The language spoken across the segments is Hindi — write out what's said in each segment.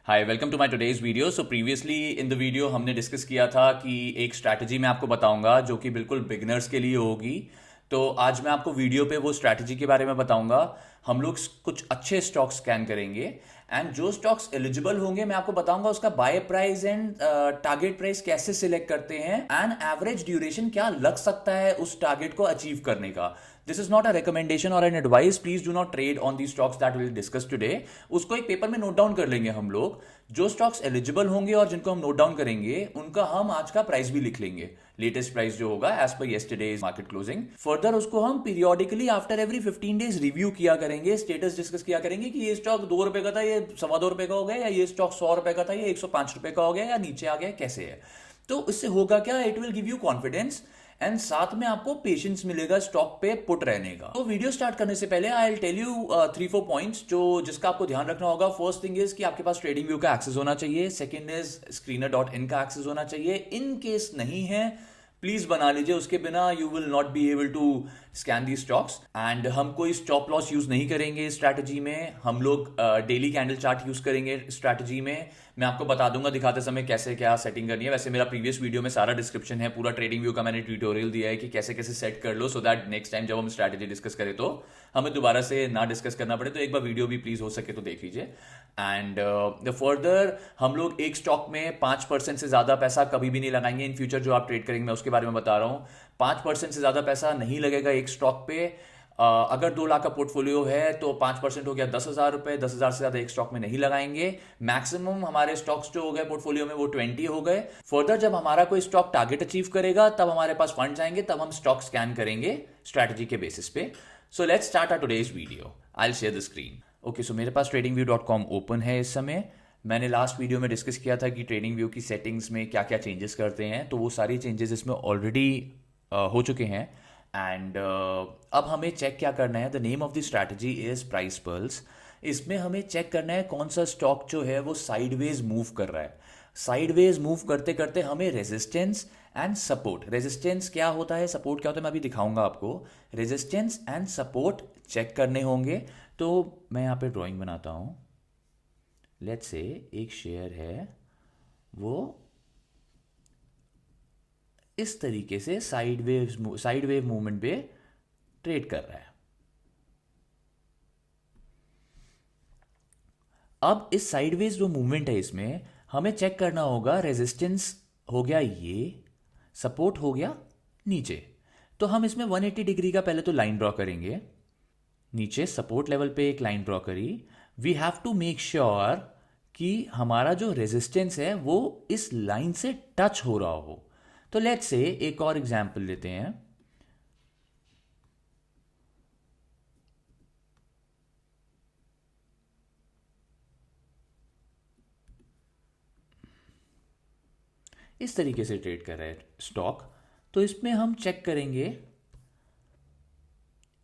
Hi welcome to my today's video. So previously in the video हमने डिस्कस किया था कि एक स्ट्रैटेजी मैं आपको बताऊंगा जो कि बिल्कुल बिगनर्स के लिए होगी। तो आज मैं आपको वीडियो पे वो स्ट्रैटेजी के बारे में बताऊंगा। हम लोग कुछ अच्छे स्टॉक्स स्कैन करेंगे एंड जो स्टॉक्स एलिजिबल होंगे मैं आपको बताऊंगा उसका buy price and target price कैसे सिलेक्ट करते हैं एंड एवरेज ड्यूरेशन क्या लग सकता है उस टारगेट को अचीव करने का। This is not a recommendation or an advice. Please do not trade on the stocks that will discuss today. उसको एक पेपर में नोट डाउन कर लेंगे हम लोग। जो स्टॉक्स एलिजिबल होंगे और जिनको हम नोट डाउन करेंगे उनका हम आज का प्राइस भी लिख लेंगे, लेटेस्ट प्राइस जो होगा as per yesterday's market closing. Further उसको हम periodically after every 15 days review किया करेंगे, स्टेटस डिस्कस किया करेंगे कि ये स्टॉक 2 रुपए का था, ये ₹2.25 का हो गया, या ये स्टॉक 100 रुपए का था, ये 105 रुपए का हो गया, या नीचे आ गया, कैसे है। तो इससे होगा क्या, it will give you confidence and साथ में आपको पेशेंस मिलेगा स्टॉक पे पुट रहने का। तो वीडियो स्टार्ट करने से पहले I will tell you 3-4 points जो जिसका आपको ध्यान रखना होगा। फर्स्ट थिंग इज कि आपके पास ट्रेडिंग व्यू का एक्सेस होना चाहिए। सेकंड इज screener.in का एक्सेस होना चाहिए। इन केस नहीं है प्लीज बना लीजिए, उसके बिना you will not be able to scan the stocks. And हम कोई स्टॉप लॉस यूज नहीं करेंगे इस स्ट्रैटेजी में। हम लोग डेली कैंडल चार्ट यूज करेंगे स्ट्रैटेजी में। मैं आपको बता दूंगा दिखाते समय कैसे क्या सेटिंग करनी है। वैसे मेरा प्रीवियस वीडियो में सारा डिस्क्रिप्शन है, पूरा ट्रेडिंग व्यू का मैंने ट्यूटोरियल दिया है कि कैसे कैसे सेट कर लो, सो दैट नेक्स्ट टाइम जब हम स्ट्रैटेजी डिस्कस करें तो हमें दोबारा से ना डिस्कस करना पड़े। तो एक बार वीडियो भी प्लीज हो सके तो देख लीजिए। एंड द फर्दर हम लोग एक स्टॉक में 5% से ज्यादा पैसा कभी भी नहीं लगाएंगे इन फ्यूचर। जो आप ट्रेड करेंगे मैं उसके बारे में बता रहा हूं। 5% से ज्यादा पैसा नहीं लगेगा एक स्टॉक पे। अगर 2 लाख का पोर्टफोलियो है तो 5% हो गया 10,000 रुपए। 10,000 से ज्यादा एक स्टॉक में नहीं लगाएंगे। मैक्सिमम हमारे स्टॉक्स जो हो गए पोर्टफोलियो में वो 20 हो गए। फर्दर जब हमारा कोई स्टॉक टारगेट अचीव करेगा तब हमारे पास फंड आएंगे, तब हम स्टॉक स्कैन करेंगे स्ट्रैटेजी के बेसिस पे। So let's start our today's video. I will share the screen. Okay, so मेरे पास tradingview.com ओपन है इस समय। मैंने लास्ट वीडियो में डिस्कस किया था कि ट्रेडिंग व्यू की सेटिंग्स में क्या क्या चेंजेस करते हैं, तो वो सारी चेंजेस इसमें ऑलरेडी हो चुके हैं। एंड अब हमें चेक क्या करना है, the name of the strategy is price pulse. इसमें हमें चेक करना है कौन सा स्टॉक जो है वो साइडवेज मूव कर रहा है। साइडवेज मूव करते करते हमें रेजिस्टेंस एंड सपोर्ट, रेजिस्टेंस क्या होता है, सपोर्ट क्या होता है, मैं अभी दिखाऊंगा आपको। रेजिस्टेंस एंड सपोर्ट चेक करने होंगे। तो मैं यहाँ पे ड्राइंग बनाता हूँ। लेट्स से एक शेयर है, वो इस तरीके से साइड वेव मूवमेंट पे ट्रेड कर रहा है। अब इस साइडवेज जो मूवमेंट है इसमें हमें चेक करना होगा, रेजिस्टेंस हो गया ये, सपोर्ट हो गया नीचे। तो हम इसमें 180 डिग्री का पहले तो लाइन ड्रॉ करेंगे। नीचे सपोर्ट लेवल पे एक लाइन ड्रॉ करी। We have to make sure कि हमारा जो रेजिस्टेंस है वो इस लाइन से टच हो रहा हो। तो लेट्स से एक और एग्जांपल लेते हैं। इस तरीके से ट्रेड कर रहा है स्टॉक। तो इसमें हम चेक करेंगे,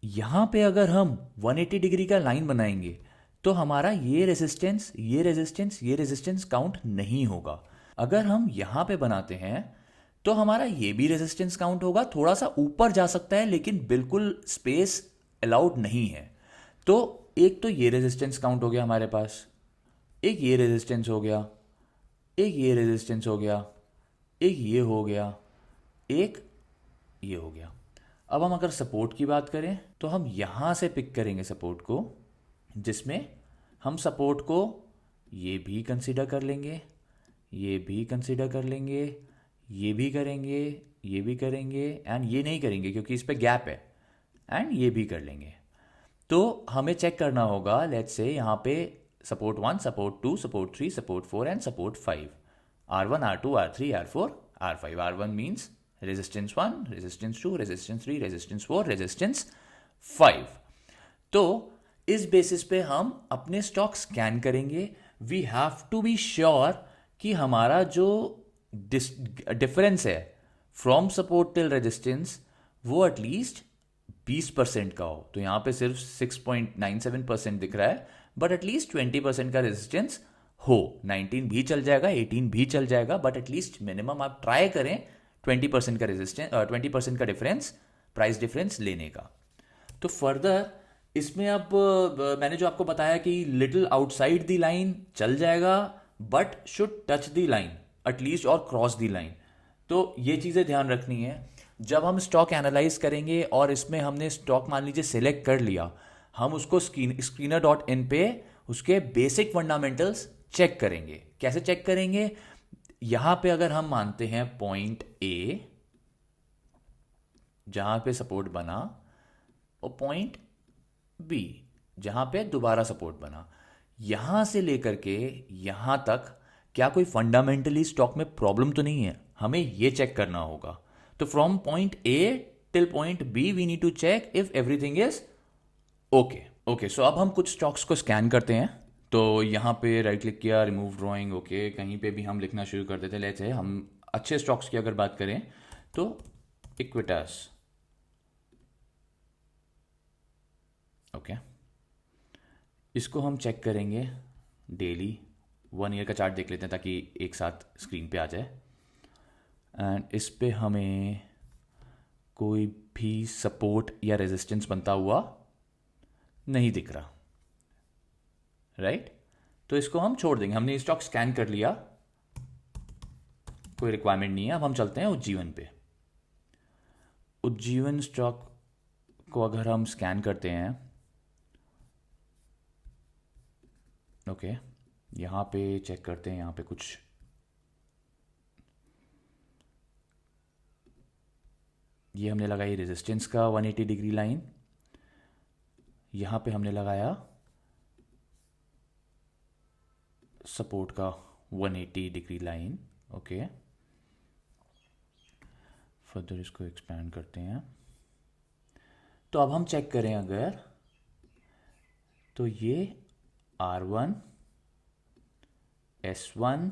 यहां पे अगर हम 180 डिग्री का लाइन बनाएंगे तो हमारा ये रेजिस्टेंस, ये रेजिस्टेंस, ये रेजिस्टेंस काउंट नहीं होगा। अगर हम यहां पे बनाते हैं तो हमारा ये भी रेजिस्टेंस काउंट होगा। थोड़ा सा ऊपर जा सकता है लेकिन बिल्कुल स्पेस अलाउड नहीं है। तो एक तो ये रेजिस्टेंस काउंट हो गया हमारे पास, एक ये रेजिस्टेंस हो गया, एक ये रेजिस्टेंस हो गया, एक ये हो गया, एक ये हो गया। अब हम अगर सपोर्ट की बात करें तो हम यहां से पिक करेंगे सपोर्ट को, जिसमें हम सपोर्ट को ये भी कंसीडर कर लेंगे, ये भी कंसीडर कर लेंगे, ये भी करेंगे, ये भी करेंगे, एंड ये नहीं करेंगे क्योंकि इस पे गैप है, एंड ये भी कर लेंगे। तो हमें चेक करना होगा, लेट्स से यहाँ पे support 1, support 2, support 3, support 4 and support 5। R1, R2, R3, R4, R5। R1 means resistance 1, resistance 2, resistance 3, resistance 4, resistance 5। तो इस बेसिस पे हम अपने स्टॉक स्कैन करेंगे। We have to be sure कि हमारा जो डिफरेंस है फ्रॉम सपोर्ट टिल रेजिस्टेंस वो एटलीस्ट 20% का हो। तो यहां पे सिर्फ 6.97% दिख रहा है, बट एटलीस्ट 20% का रेजिस्टेंस हो। 19 भी चल जाएगा, 18 भी चल जाएगा, बट एटलीस्ट मिनिमम आप ट्राई करें 20% का रेजिस्टेंस, 20% का डिफरेंस, प्राइस डिफरेंस लेने का। तो फर्दर इसमें अब मैंने जो आपको बताया कि लिटिल आउटसाइड द लाइन चल जाएगा but should touch the line at least और क्रॉस द लाइन। तो ये चीज़ें ध्यान रखनी है जब हम स्टॉक एनालाइज करेंगे। और इसमें हमने स्टॉक मान लीजिए सिलेक्ट कर लिया, हम उसको स्क्रीनर डॉट इन पे उसके बेसिक फंडामेंटल्स चेक करेंगे। कैसे चेक करेंगे? यहां पे अगर हम मानते हैं पॉइंट ए जहां पे सपोर्ट बना, और पॉइंट बी जहां पे दोबारा सपोर्ट बना, यहां से लेकर के यहां तक क्या कोई फंडामेंटली स्टॉक में प्रॉब्लम तो नहीं है, हमें ये चेक करना होगा। तो from point A till point B we need to check if everything is okay. Okay, so अब हम कुछ स्टॉक्स को स्कैन करते हैं। तो यहाँ पे राइट क्लिक किया, रिमूव ड्राइंग। ओके, कहीं पे भी हम लिखना शुरू कर देते। लेट्स से हम अच्छे स्टॉक्स की अगर बात करें तो इक्विटास। ओके, इसको हम चेक करेंगे डेली। 1 ईयर का चार्ट देख लेते हैं ताकि एक साथ स्क्रीन पे आ जाए। एंड इस पे हमें कोई भी सपोर्ट या रेजिस्टेंस बनता हुआ नहीं दिख रहा, राइट? तो इसको हम छोड़ देंगे। हमने स्टॉक स्कैन कर लिया, कोई रिक्वायरमेंट नहीं है। अब हम चलते हैं उज्जीवन पे। उज्जीवन स्टॉक को अगर हम स्कैन करते हैं, ओके, यहाँ पे चेक करते हैं। यहाँ पे कुछ ये हमने लगाई रेजिस्टेंस का 180 डिग्री लाइन। यहाँ पे हमने लगाया सपोर्ट का 180 डिग्री लाइन। ओके, फर्दर इसको एक्सपैंड करते हैं। तो अब हम चेक करें अगर, तो ये R1, S1,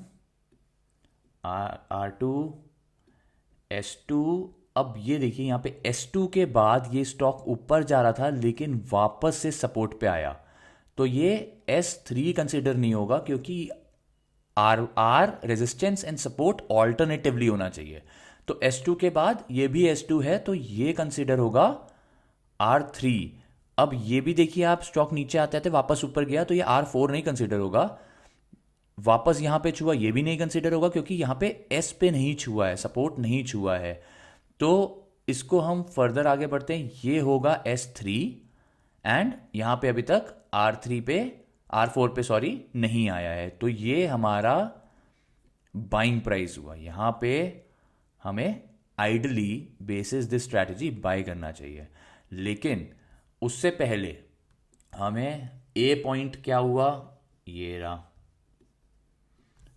R2, S2। अब ये देखिए यहाँ पे S2 के बाद ये स्टॉक ऊपर जा रहा था लेकिन वापस से सपोर्ट पे आया। तो ये S3 कंसिडर नहीं होगा क्योंकि R resistance and support alternatively होना चाहिए। तो S2 के बाद ये भी S2 है तो ये कंसिडर होगा R3। अब ये भी देखिए, आप स्टॉक नीचे आते आते वापस ऊपर गया तो ये R4 नहीं कंसिडर होगा। वापस यहां पे छुआ, ये भी नहीं कंसिडर होगा क्योंकि यहां पे S पे नहीं छुआ है, सपोर्ट नहीं छुआ है। तो इसको हम फर्दर आगे बढ़ते हैं, ये होगा S3। एंड यहां पे अभी तक R3 पे, R4 पे सॉरी नहीं आया है। तो ये हमारा बाइंग प्राइस हुआ। यहां पे हमें ideally basis this strategy buy करना चाहिए। लेकिन उससे पहले हमें ए पॉइंट क्या हुआ, ये रहा।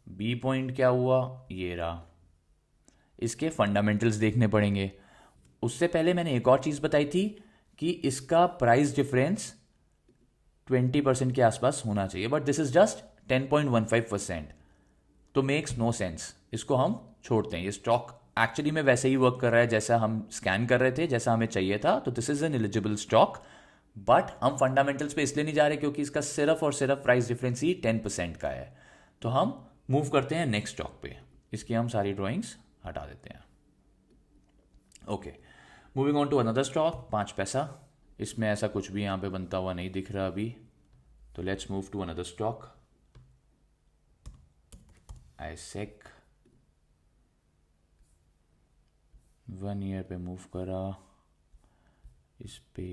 बी पॉइंट क्या हुआ, ये रहा। इसके फंडामेंटल्स देखने पड़ेंगे। उससे पहले मैंने एक और चीज़ बताई थी कि इसका प्राइस डिफरेंस 20% के आसपास होना चाहिए, बट दिस इज जस्ट 10.15%। तो मेक्स नो सेंस, इसको हम छोड़ते हैं। ये स्टॉक एक्चुअली में वैसे ही वर्क कर रहा है जैसा हम स्कैन कर रहे थे, जैसा हमें चाहिए था। तो this is an eligible stock, but हम फंडामेंटल्स पे इसलिए नहीं जा रहे क्योंकि इसका सिर्फ और सिर्फ प्राइस डिफरेंस ही 10% का है। तो हम मूव करते हैं नेक्स्ट स्टॉक पे। इसकी हम सारी ड्राइंग्स हटा देते हैं। Okay, moving on to another stock, 5 Paisa. इसमें ऐसा कुछ भी यहाँ पे बनता हुआ नहीं दिख रहा अभी। तो let's move to another stock, ISEC. 1 year पे मूव करा, इस पे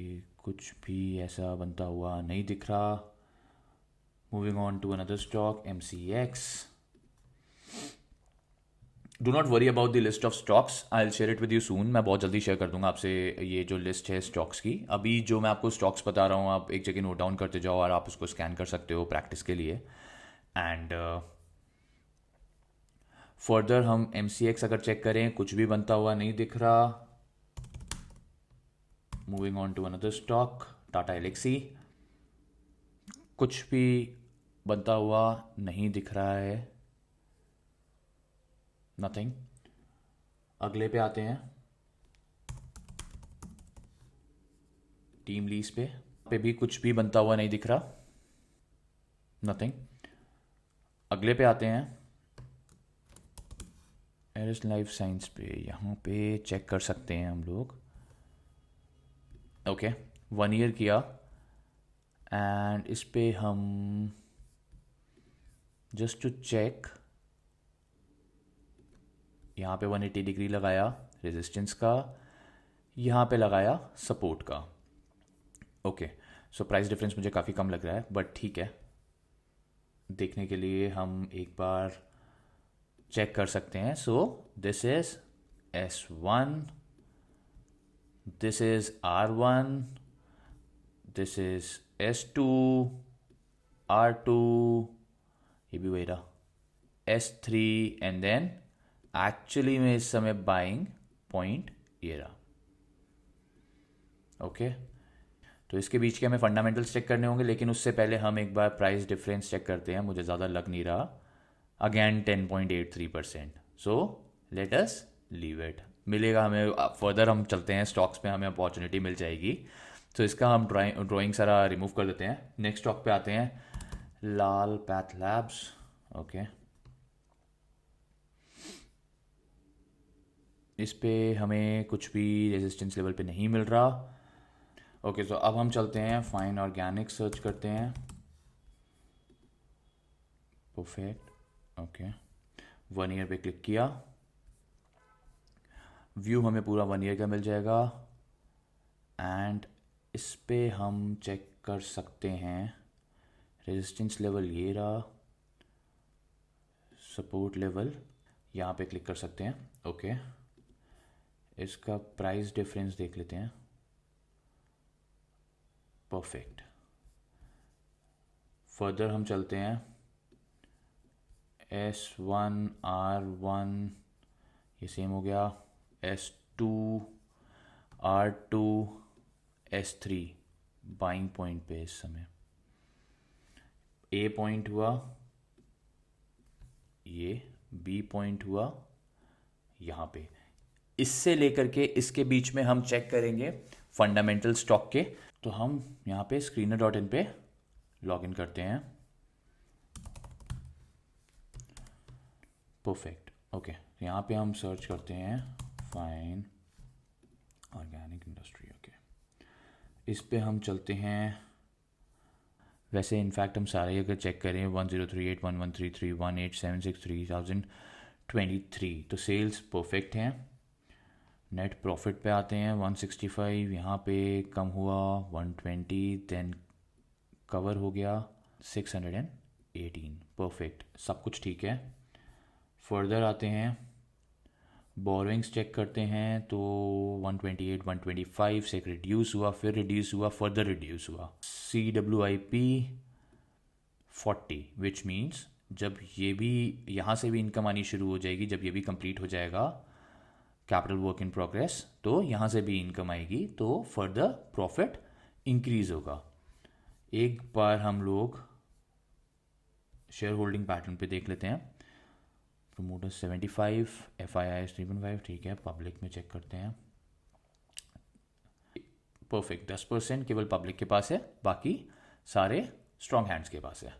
कुछ भी ऐसा बनता हुआ नहीं दिख रहा। Moving on to another stock, MCX। Do not worry about the list of stocks, I will share it with you soon. मैं बहुत जल्दी शेयर कर दूंगा आपसे ये जो लिस्ट है स्टॉक्स की। अभी जो मैं आपको स्टॉक्स बता रहा हूँ, आप एक जगह नोट डाउन करते जाओ और आप उसको स्कैन कर सकते हो प्रैक्टिस के लिए। एंड फर्दर हम MCX अगर चेक करें, कुछ भी बनता हुआ नहीं दिख रहा। Moving on to another stock, Tata Elxsi. कुछ भी बनता हुआ नहीं दिख रहा है, नथिंग। अगले पे आते हैं, टीम लीज पे भी कुछ भी बनता हुआ नहीं दिख रहा, नथिंग। अगले पे आते हैं, एरिस लाइफ साइंस पे। यहाँ पे चेक कर सकते हैं हम लोग। ओके, 1 ईयर किया एंड इस पे हम जस्ट टू चेक, यहाँ पे 180 डिग्री लगाया रेजिस्टेंस का, यहाँ पे लगाया सपोर्ट का। ओके, सो प्राइस डिफरेंस मुझे काफ़ी कम लग रहा है, बट ठीक है, देखने के लिए हम एक बार चेक कर सकते हैं। So this is S1, this is R1, this is S2, R2, ये भी वही रहा, S3, एंड देन एक्चुअली में इस समय बाइंग पॉइंट ये रहा। ओके, तो इसके बीच के हमें फंडामेंटल्स चेक करने होंगे, लेकिन उससे पहले हम एक बार प्राइस डिफरेंस चेक करते हैं। मुझे ज़्यादा लग नहीं रहा, again 10.83%। So let us leave it, मिलेगा हमें फर्दर, हम चलते हैं स्टॉक्स पे, हमें अपॉर्चुनिटी मिल जाएगी। तो इसका हम ड्राइंग सारा रिमूव कर देते हैं। नेक्स्ट स्टॉक पे आते हैं, लाल पैथ लैब्स। ओके, इस पे हमें कुछ भी रेजिस्टेंस लेवल पे नहीं मिल रहा। ओके, तो अब हम चलते हैं फाइन ऑर्गेनिक सर्च करते हैं। परफेक्ट, ओके, 1 ईयर पे क्लिक किया, व्यू हमें पूरा 1 ईयर का मिल जाएगा, एंड इस पे हम चेक कर सकते हैं रेजिस्टेंस लेवल ये रहा, सपोर्ट लेवल यहाँ पे क्लिक कर सकते हैं। ओके, इसका प्राइस डिफरेंस देख लेते हैं। परफेक्ट, फर्दर हम चलते हैं, S1, R1 ये सेम हो गया, S2, R2, S3 buying point पे इस समय A पॉइंट हुआ, ये B पॉइंट हुआ यहाँ पे। इससे लेकर के इसके बीच में हम चेक करेंगे फंडामेंटल स्टॉक के। तो हम यहाँ पे screener.in पे लॉग इन करते हैं। परफेक्ट, ओके, यहाँ पे हम सर्च करते हैं फाइन ऑर्गेनिक इंडस्ट्री। ओके, इस पे हम चलते हैं। वैसे इनफैक्ट हम सारे अगर चेक करें 1038, 1133, 1876, 3023, तो सेल्स परफेक्ट हैं। नेट प्रॉफिट पे आते हैं 165, यहाँ पे कम हुआ 120, देन कवर हो गया 618। परफेक्ट, सब कुछ ठीक है। फर्दर आते हैं, बोरोइंग्स चेक करते हैं, तो 128, 125 से रिड्यूस हुआ, फिर रिड्यूस हुआ, फर्दर रिड्यूस हुआ। CWIP 40, विच मीन्स जब ये भी यहाँ से भी इनकम आनी शुरू हो जाएगी, जब ये भी कंप्लीट हो जाएगा कैपिटल वर्क इन प्रोग्रेस, तो यहाँ से भी इनकम आएगी, तो फर्दर प्रॉफिट इंक्रीज होगा। एक बार हम लोग शेयर होल्डिंग पैटर्न पे देख लेते हैं। प्रोमोटर्स 75, FII 3.5, ठीक है। पब्लिक में चेक करते हैं। परफेक्ट, 10% केवल पब्लिक के पास है, बाकी सारे स्ट्रॉन्ग हैंड्स के पास है।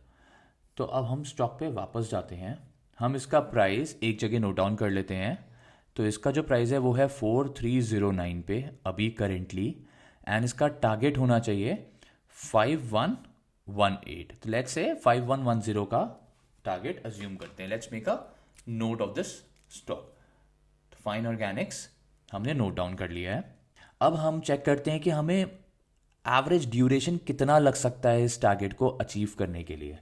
तो अब हम स्टॉक पे वापस जाते हैं। हम इसका प्राइस एक जगह नोट डाउन कर लेते हैं। तो इसका जो प्राइस है वो है 4309 पे अभी करेंटली, एंड इसका टारगेट होना चाहिए 5118। तो लेट्स से 5110 का टारगेट अज्यूम करते हैं। Let's make a note of this stock. Fine Organics हमने नोट डाउन कर लिया है। अब हम चेक करते हैं कि हमें एवरेज ड्यूरेशन कितना लग सकता है इस टारगेट को अचीव करने के लिए।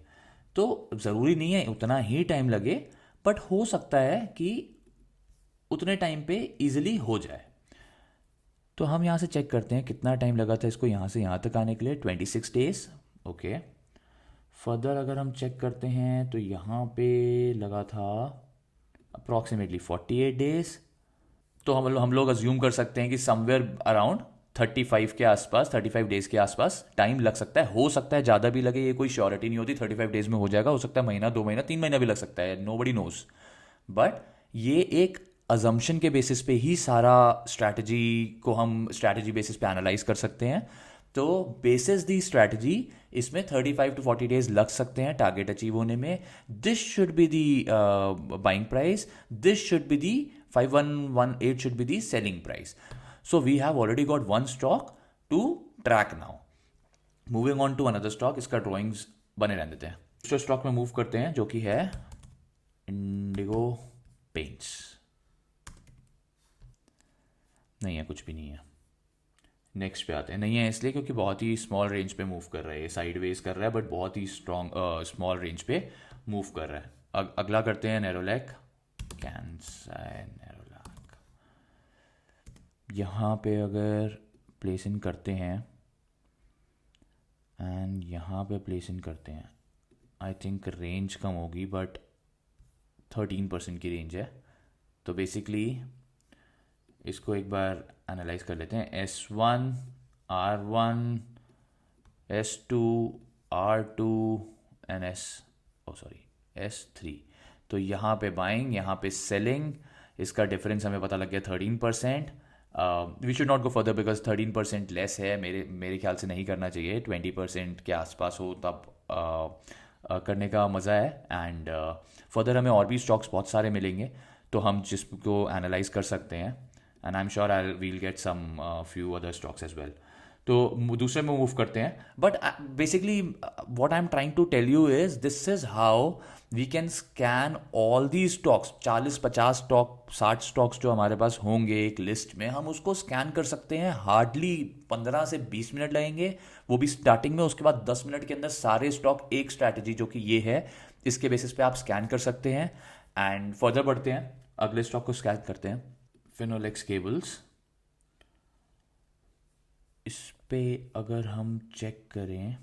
तो ज़रूरी नहीं है उतना ही टाइम लगे, बट हो सकता है कि उतने टाइम पे इजीली हो जाए। तो हम यहाँ से चेक करते हैं कितना टाइम लगा था इसको यहाँ से यहाँ तक आने के लिए, 26 डेज। ओके, फर्दर अगर हम चेक करते हैं तो यहाँ पे लगा था अप्रॉक्सीमेटली 48 डेज। तो हम लोग अज्यूम कर सकते हैं कि समवेयर अराउंड 35 के आसपास, 35 डेज के आसपास टाइम लग सकता है। हो सकता है ज़्यादा भी लगे, ये कोई श्योरिटी नहीं होती 35 डेज में हो जाएगा। हो सकता है महीना, 2 महीना, 3 महीना भी लग सकता है, नोबडी नोज। बट ये एक अजम्पशन के बेसिस पे ही सारा स्ट्रैटेजी को हम स्ट्रैटेजी बेसिस पे एनालाइज कर सकते हैं। तो बेसिस दी स्ट्रैटेजी इसमें 35 to 40 डेज लग सकते हैं टारगेट अचीव होने में। This should be the buying price, this should be the 5118 should be the selling price. So we have already got one stock to track now. Moving on to another stock, इसका drawings बने रहने देते हैं। दूसरे स्टॉक में मूव करते हैं जो कि है इंडिगो पेंट्स। नहीं है, कुछ भी नहीं है। नेक्स्ट पे आते हैं, नहीं है इसलिए क्योंकि बहुत ही स्मॉल रेंज पे मूव कर रहा है, साइडवेज कर रहा है बट बहुत ही स्ट्रॉन्ग स्मॉल रेंज पे मूव कर रहा है। अगला करते हैं नेरोलैक, कैंसाई नेरोलैक। यहाँ पे अगर प्लेस इन करते हैं एंड यहाँ पे प्लेस इन करते हैं, आई थिंक रेंज कम होगी बट 13% की रेंज है। तो बेसिकली इसको एक बार एनालाइज कर लेते हैं। S1, R1, S2, R2 and S3। तो यहाँ पे बाइंग, यहाँ पे सेलिंग, इसका डिफरेंस हमें पता लग गया 13%। We should not go further because 13% less है, मेरे ख्याल से नहीं करना चाहिए। 20% के आसपास हो तब करने का मज़ा है। एंड फर्दर हमें और भी स्टॉक्स बहुत सारे मिलेंगे तो हम जिसको एनालाइज कर सकते हैं, and I am sure I will get some few other stocks as well. तो दूसरे में मूव करते हैं। But basically what I am trying to tell you is this is how we can scan all the stocks. 40-50 stock, 60 stocks जो हमारे पास होंगे एक लिस्ट में, हम उसको स्कैन कर सकते हैं। हार्डली 15 से 20 मिनट लगेंगे, वो भी स्टार्टिंग में। उसके बाद 10 मिनट के अंदर सारे स्टॉक, एक स्ट्रैटेजी जो कि ये है, इसके बेसिस पे आप स्कैन कर सकते हैं। एंड फर्दर बढ़ते हैं, अगले स्टॉक को स्कैन करते हैं, फिनोलेक्स केबल्स। इस पे अगर हम चेक करें,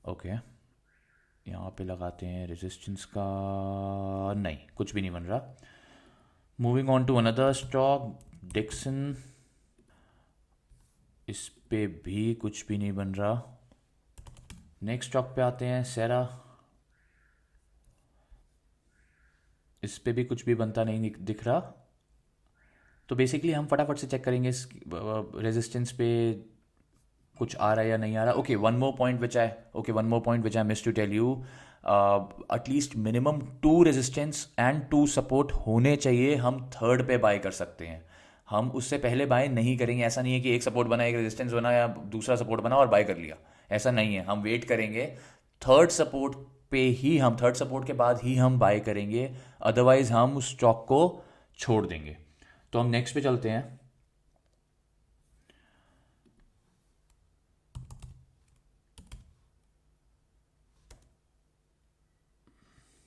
ओके, यहाँ पे लगाते हैं रेजिस्टेंस का, नहीं कुछ भी नहीं बन रहा। Moving on to another stock, Dixon. इस पे भी कुछ भी नहीं बन रहा। नेक्स्ट स्टॉक पे आते हैं, सेरा। इस पे भी कुछ भी बनता नहीं दिख रहा। तो बेसिकली हम फटाफट से चेक करेंगे इस रेजिस्टेंस पे कुछ आ रहा है या नहीं आ रहा। Okay, one more point which I miss to tell you, at least minimum 2 resistance and 2 support होने चाहिए। हम थर्ड पे बाय कर सकते हैं, हम उससे पहले बाय नहीं करेंगे। ऐसा नहीं है कि एक सपोर्ट बना, एक रेजिस्टेंस बना या दूसरा सपोर्ट बना और बाय कर लिया, ऐसा नहीं है। हम वेट करेंगे, थर्ड सपोर्ट थर्ड सपोर्ट के बाद ही हम बाय करेंगे, अदरवाइज हम उस स्टॉक को छोड़ देंगे। तो हम नेक्स्ट पे चलते हैं।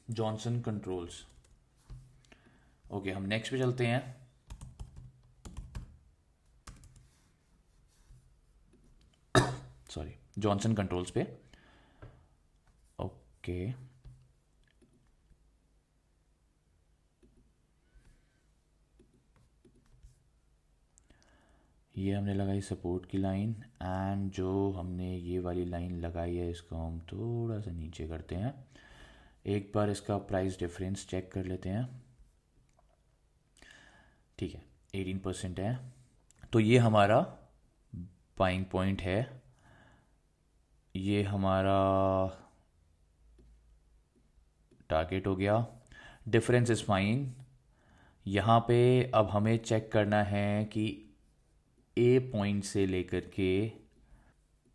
Johnson controls. ओके, हम नेक्स्ट पे चलते हैं। सॉरी, जॉनसन कंट्रोल्स पे। ओके, ये हमने लगाई सपोर्ट की लाइन, एंड जो हमने ये वाली लाइन लगाई है इसको हम थोड़ा सा नीचे करते हैं। एक बार इसका प्राइस डिफरेंस चेक कर लेते हैं। ठीक है, 18% है। तो ये हमारा बाइंग पॉइंट है, ये हमारा टारगेट हो गया। Difference is fine. यहाँ पे अब हमें चेक करना है कि ए पॉइंट से लेकर के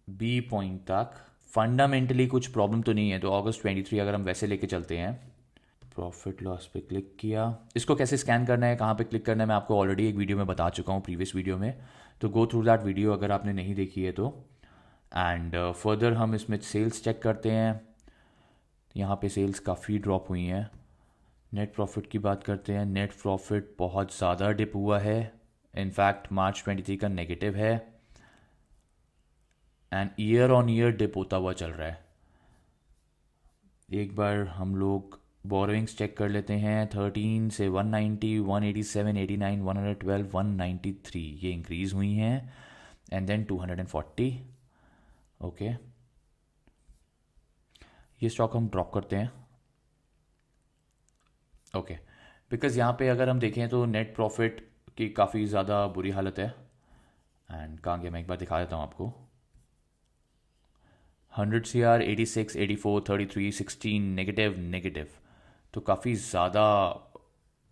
बी पॉइंट तक फंडामेंटली कुछ प्रॉब्लम तो नहीं है। तो अगस्त 23 अगर हम वैसे लेके चलते हैं, प्रॉफिट लॉस पे क्लिक किया। इसको कैसे स्कैन करना है, कहाँ पे क्लिक करना है, मैं आपको ऑलरेडी एक वीडियो में बता चुका हूँ, प्रीवियस वीडियो में। तो गो थ्रू दैट वीडियो अगर आपने नहीं देखी है तो। एंड फर्दर हम इसमें सेल्स चेक करते हैं। यहाँ पे सेल्स काफ़ी ड्रॉप हुई हैं। नेट प्रॉफिट की बात करते हैं। नेट प्रॉफिट बहुत ज़्यादा डिप हुआ है, इनफैक्ट मार्च 23 का नेगेटिव है, and year on year dip होता हुआ चल रहा है। एक बार हम लोग बोरोइंग्स चेक कर लेते हैं। 13 से 190, 187, 89, 112, 193 ये इंक्रीज़ हुई हैं, एंड देन 240। ओके, ये स्टॉक हम ड्रॉप करते हैं। ओके, बिकॉज यहाँ पे अगर हम देखें तो नेट प्रॉफिट की काफ़ी ज़्यादा बुरी हालत है। एंड कहाँ गया, मैं एक बार दिखा देता हूँ आपको। 100 CR, 86, 84, 33, 16 नेगेटिव। तो काफ़ी ज़्यादा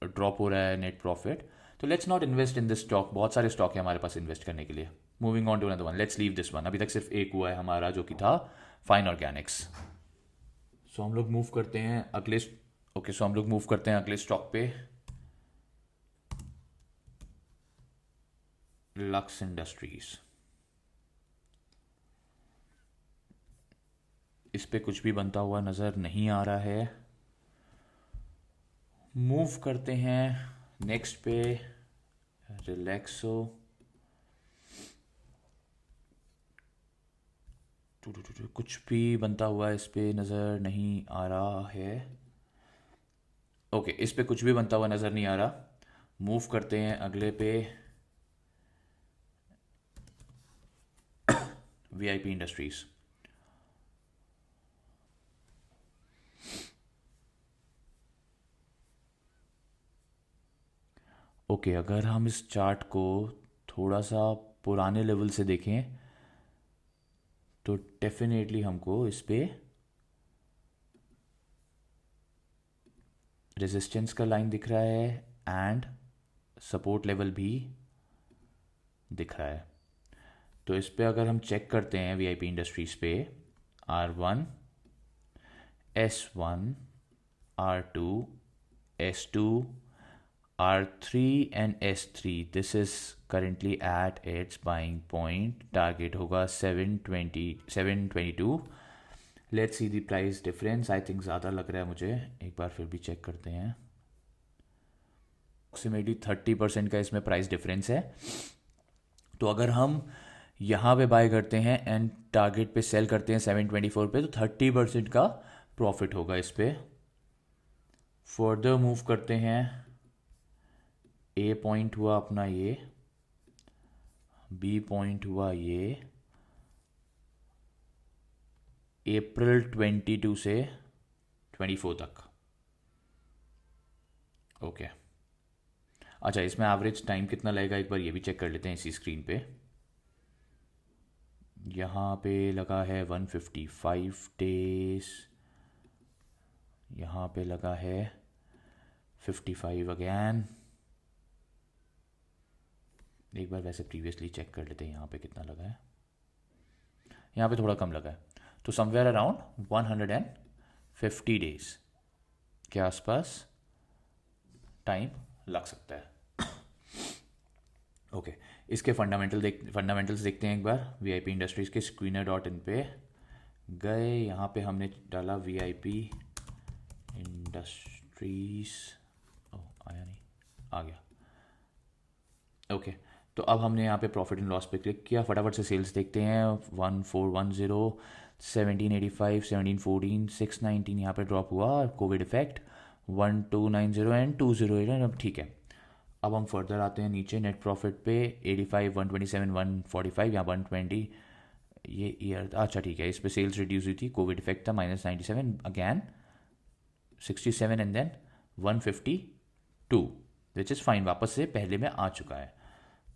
ड्रॉप हो रहा है नेट प्रॉफिट। तो let's not invest in this stock. बहुत सारे स्टॉक है हमारे पास इन्वेस्ट करने के लिए। Moving on to another one, let's leave this one. अभी तक सिर्फ एक हुआ है हमारा जो कि था फाइन ऑर्गेनिक्स। सो हम लोग मूव करते हैं अगले ओके सो हम लोग मूव करते हैं अगले स्टॉक पे, लक्स इंडस्ट्रीज। इस पे कुछ भी बनता हुआ नज़र नहीं आ रहा है। मूव करते हैं नेक्स्ट पे, रिलैक्सो। कुछ भी बनता हुआ इस पे नज़र नहीं आ रहा है। ओके इस पे कुछ भी बनता हुआ नज़र नहीं आ रहा। मूव करते हैं अगले पे, वीआईपी इंडस्ट्रीज। ओके अगर हम इस चार्ट को थोड़ा सा पुराने लेवल से देखें तो डेफिनेटली हमको इस पे रेजिस्टेंस का लाइन दिख रहा है एंड सपोर्ट लेवल भी दिख रहा है। तो इस पे अगर हम चेक करते हैं वीआईपी इंडस्ट्रीज पे, R1, S1, R2, S2, R3 and S3, this is currently at its buying point, target होगा 722। Let's see the price difference, I think ज़्यादा लग रहा है मुझे, एक बार फिर भी चेक करते हैं। अप्रोक्सीमेटली 30% का इसमें प्राइस डिफरेंस है। तो अगर हम यहाँ पे बाय करते हैं एंड टारगेट पे सेल करते हैं 724 पे, तो 30% का प्रॉफिट होगा इस पे। फर्दर मूव करते हैं, ए पॉइंट हुआ अपना ये, बी पॉइंट हुआ ये, अप्रैल 22 से 24 तक। ओके अच्छा इसमें एवरेज टाइम कितना लगेगा एक बार ये भी चेक कर लेते हैं इसी स्क्रीन पे। यहाँ पे लगा है 155 डेज, यहाँ पे लगा है 55 अगैन। एक बार वैसे प्रीवियसली चेक कर लेते हैं यहाँ पे कितना लगा है। यहाँ पे थोड़ा कम लगा है, तो समवेयर अराउंड 150 डेज के आसपास टाइम लग सकता है। ओके इसके फंडामेंटल्स देखते हैं एक बार। वीआईपी इंडस्ट्रीज़ के screener.in पे गए, यहाँ पे हमने डाला वीआईपी इंडस्ट्रीज़, आया नहीं, आ गया। ओके तो अब हमने यहाँ पे प्रॉफिट एंड लॉस पे क्लिक किया, फटाफट से सेल्स देखते हैं। 1410, 1785, 1714, 619 यहाँ पे ड्रॉप हुआ, कोविड इफेक्ट 1290 एंड 208। अब ठीक है, अब हम फर्दर आते हैं नीचे नेट प्रॉफिट पे, 85, 127, 145, यहाँ 120 ये ईयर। अच्छा ठीक है, इस पे सेल्स रिड्यूस हुई थी, कोविड इफेक्ट था, -97 again 67 and then 152, which is fine, वापस से पहले में आ चुका है।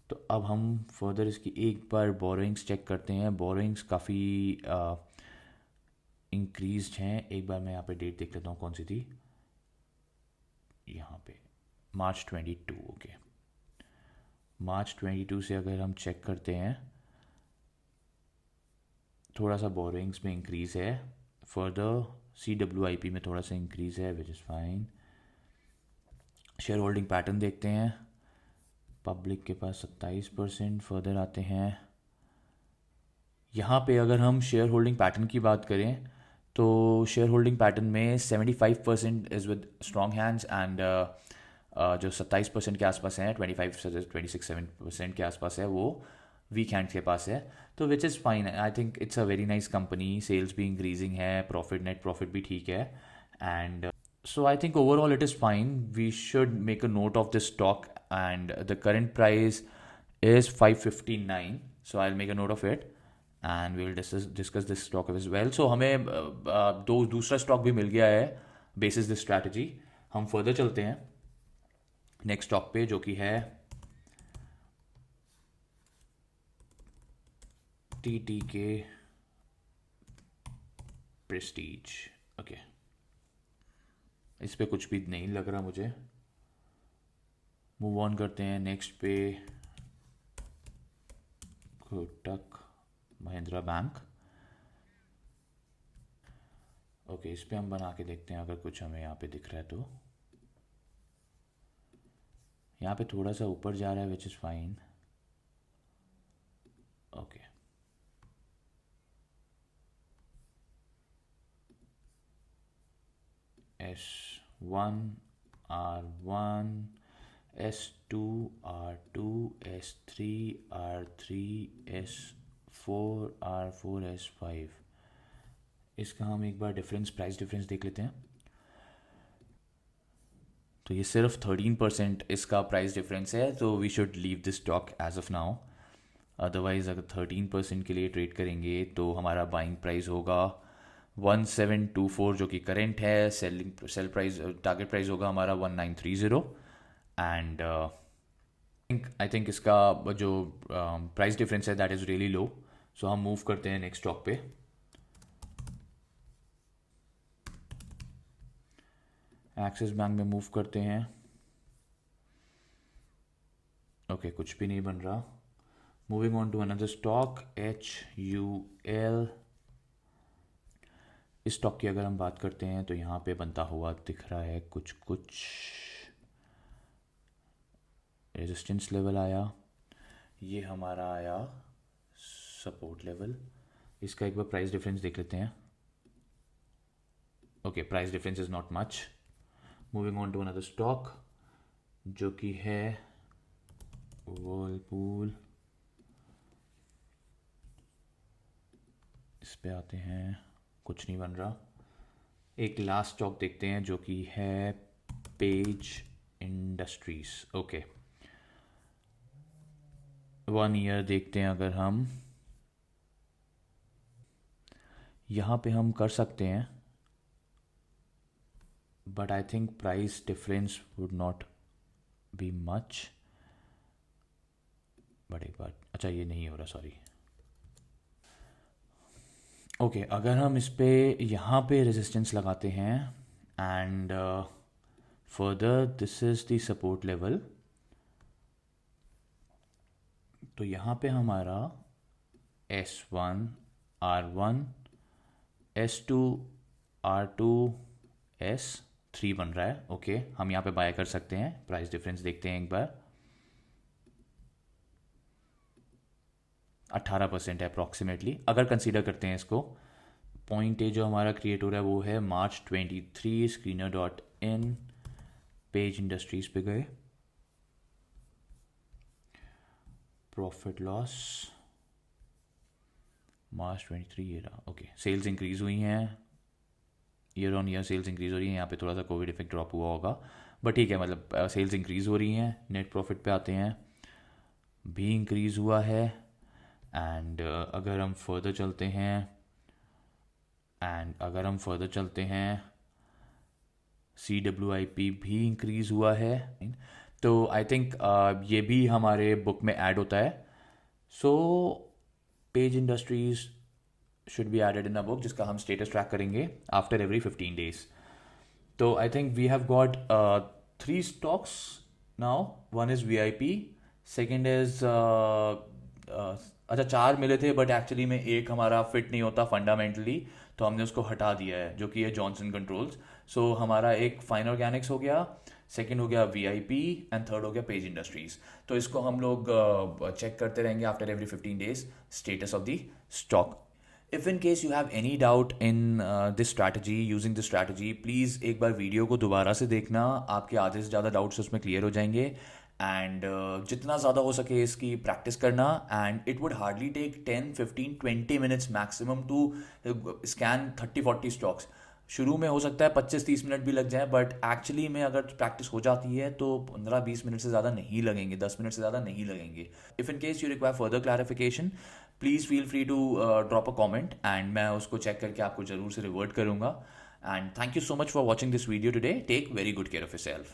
तो अब हम फर्दर इसकी एक बार बोरोइंग्स चेक करते हैं। बोरोइंग्स काफ़ी इंक्रीज हैं। एक बार मैं यहाँ पे डेट देख लेता हूँ कौन सी थी, यहाँ पे मार्च 22। ओके मार्च 22 से अगर हम चेक करते हैं, थोड़ा सा बोरोइंग्स में इंक्रीज़ है। फर्दर CWIP में थोड़ा सा इंक्रीज़ है, विच is fine. Share holding pattern देखते हैं, पब्लिक के पास 27%। फर्दर आते हैं, यहाँ पे अगर हम शेयर होल्डिंग पैटर्न की बात करें तो शेयर होल्डिंग पैटर्न में 75% is with strong hands and जो 27% के आसपास हैं, 25 से 26-7% के आसपास है, वो वीक हैंड्स के पास है। तो which is fine, I think it's a very nice company. Sales भी इंक्रीजिंग है, प्रॉफिट नेट प्रॉफिट भी ठीक है, and so I think overall it is fine. We should make a note of this stock, and the current price is 559. So I'll make a note of it and we will discuss this stock as well. So हमें दूसरा स्टॉक भी मिल गया है basis this strategy. हम फर्दर चलते हैं नेक्स्ट स्टॉक पे, जो कि है TTK प्रेस्टीज। ओके इस पे कुछ भी नहीं लग रहा मुझे, मूव ऑन करते हैं नेक्स्ट पे। कोटक महिंद्रा बैंक, ओके, इस पे हम बना के देखते हैं अगर कुछ हमें यहाँ पे दिख रहा है तो। यहाँ पे थोड़ा सा ऊपर जा रहा है विच is fine. Okay, S1 R1 S2 R2 S3 R3 S4 R4 S5। इसका हम एक बार प्राइस डिफरेंस देख लेते हैं। तो ये सिर्फ 13% इसका प्राइस डिफरेंस है, तो we should leave this stock as of now. Otherwise अगर 13% के लिए ट्रेड करेंगे तो हमारा बाइंग प्राइस होगा 1724 जो कि करेंट है। सेल प्राइस टारगेट प्राइस होगा हमारा 1930। एंड आई थिंक इसका जो प्राइस डिफरेंस है that is really low. So हम मूव करते हैं नेक्स्ट स्टॉक पे। एक्सिस बैंक में मूव करते हैं। ओके, कुछ भी नहीं बन रहा। Moving on to another stock HUL। इस स्टॉक की अगर हम बात करते हैं तो यहाँ पे बनता हुआ दिख रहा है कुछ रेजिस्टेंस लेवल आया, ये हमारा आया सपोर्ट लेवल। इसका एक बार प्राइस डिफरेंस देख लेते हैं। Okay, price difference is not much. Moving on to another stock जो कि है वर्लपूल। इस पे आते हैं, कुछ नहीं बन रहा। एक लास्ट स्टॉक देखते हैं जो कि है पेज इंडस्ट्रीज। ओके, 1 ईयर देखते हैं अगर हम। यहाँ पे हम कर सकते हैं but I think price difference would not be much. But एक बार, अच्छा ये नहीं हो रहा, सॉरी। ओके, अगर हम इस पे यहाँ पे रेजिस्टेंस लगाते हैं and further this is the support level, तो यहाँ पे हमारा S1 R1 S2 R2 S3 बन रहा है। ओके, हम यहाँ पे बाय कर सकते हैं। प्राइस डिफरेंस देखते हैं एक बार। 18% है अप्रॉक्सीमेटली। अगर कंसीडर करते हैं इसको, पॉइंट ए जो हमारा क्रिएट हो रहा है वो है March 23। screener.in पेज इंडस्ट्रीज पे गए, प्रॉफिट लॉस March 23 ये रहा। ओके, सेल्स इंक्रीज हुई हैं, year on year sales increase हो रही हैं। यहाँ पे थोड़ा सा कोविड इफेक्ट ड्रॉप हुआ होगा बट ठीक है, मतलब सेल्स इंक्रीज हो रही हैं। नेट प्रॉफिट पे आते हैं, भी इंक्रीज हुआ है। एंड अगर हम फर्दर चलते हैं CWIP भी इंक्रीज हुआ है। तो आई थिंक ये भी हमारे बुक में ऐड होता है। So Page Industries should be added in a book, जिसका हम स्टेटस ट्रैक करेंगे आफ्टर एवरी 15 days। तो I think we have got 3 stocks now. One is VIP, second is अच्छा 4 मिले थे बट एक्चुअली में एक हमारा फिट नहीं होता फंडामेंटली, तो हमने उसको हटा दिया है, जो कि है जॉनसन कंट्रोल्स। सो हमारा एक फाइन ऑर्गेनिक्स हो गया, सेकंड हो गया VIP एंड थर्ड हो गया पेज इंडस्ट्रीज। तो इसको हम लोग चेक करते रहेंगे after every 15 days status of the stock. If in case you have any doubt in this strategy, using this strategy, please एक बार वीडियो को दोबारा से देखना, आपके आधे से ज़्यादा डाउट्स उसमें क्लियर हो जाएंगे। एंड जितना ज़्यादा हो सके इसकी प्रैक्टिस करना। And it would hardly take 10-15-20 minutes maximum to scan 30-40 stocks. शुरू में हो सकता है 25-30 मिनट भी लग जाए बट एक्चुअली में अगर प्रैक्टिस हो जाती है तो 15-20 मिनट से ज़्यादा नहीं लगेंगे, 10 मिनट से ज़्यादा नहीं लगेंगे। If in case you require further clarification, please feel free to drop a comment and मैं उसको चेक करके आपको ज़रूर से रिवर्ट करूँगा। And thank you so much for watching this video today. Take very good care of yourself.